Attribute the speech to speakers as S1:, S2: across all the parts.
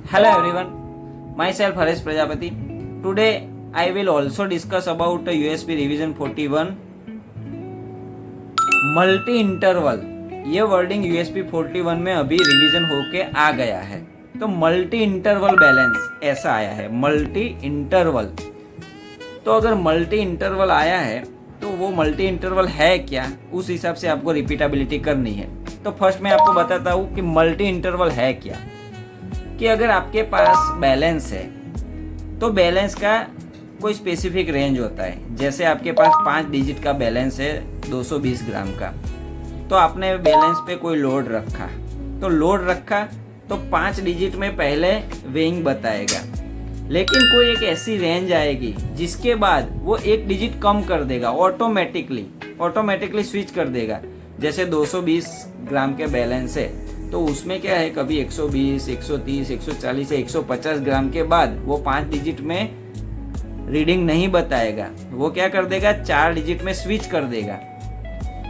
S1: Hello everyone, myself Harish Prajapati. Today I will also discuss about USB revision 41 multi interval. ये wording USB 41 में अभी revision होके आ गया है। तो मल्टी इंटरवल बैलेंस ऐसा आया है, मल्टी इंटरवल। तो अगर मल्टी इंटरवल आया है तो वो मल्टी इंटरवल है क्या, उस हिसाब से आपको रिपीटेबिलिटी करनी है। तो फर्स्ट मैं आपको बताता हूँ कि मल्टी इंटरवल है क्या। कि अगर आपके पास बैलेंस है तो बैलेंस का कोई स्पेसिफिक रेंज होता है। जैसे आपके पास 5 डिजिट का बैलेंस है 220 ग्राम का, तो आपने बैलेंस पे कोई लोड रखा, तो 5 डिजिट में पहले वेइंग बताएगा। लेकिन कोई एक ऐसी रेंज आएगी जिसके बाद वो एक डिजिट कम कर देगा, ऑटोमेटिकली स्विच कर देगा। जैसे 220 ग्राम के बैलेंस है तो उसमें क्या है, कभी 120, 130, 140 या 150 ग्राम के बाद वो 5 डिजिट में रीडिंग नहीं बताएगा, वो क्या कर देगा, 4 डिजिट में स्विच कर देगा,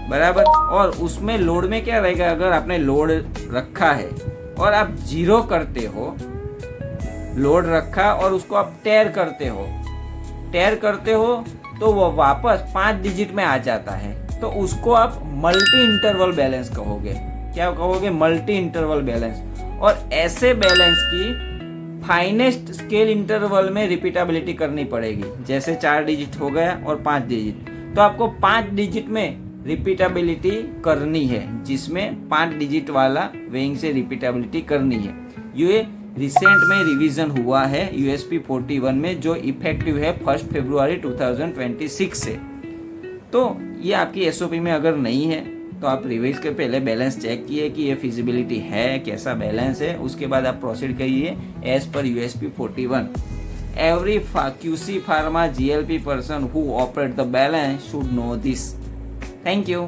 S1: बराबर। और उसमें लोड में क्या रहेगा, अगर आपने लोड रखा है और आप जीरो करते हो, लोड रखा और उसको आप टेयर करते हो तो वो वापस 5 डिजिट में आ जाता है, तो उसको आप मल्टी इंटरवल बैलेंस कहोगे। क्या कहोगे? Multi interval balance. और ऐसे बैलेंस की फाइनेस्ट स्केल इंटरवल में रिपीटेबिलिटी करनी पड़ेगी। जैसे 4 डिजिट हो गया और 5 डिजिट, तो आपको 5 डिजिट में रिपीटेबिलिटी करनी है, जिसमें 5 डिजिट वाला वेइंग से रिपीटेबिलिटी करनी है। ये रिसेंट में रिवीजन हुआ है USB 41 में, जो इफेक्टिव है 1 फरवरी 2026 से। तो ये आपकी SOP में अगर नहीं है तो आप रिवाइज के पहले बैलेंस चेक किए कि ये फिजिबिलिटी है, कैसा बैलेंस है, उसके बाद आप प्रोसीड करिए एज पर USB 41। Every QC Pharma GLP person who operate the balance should know this. Thank you.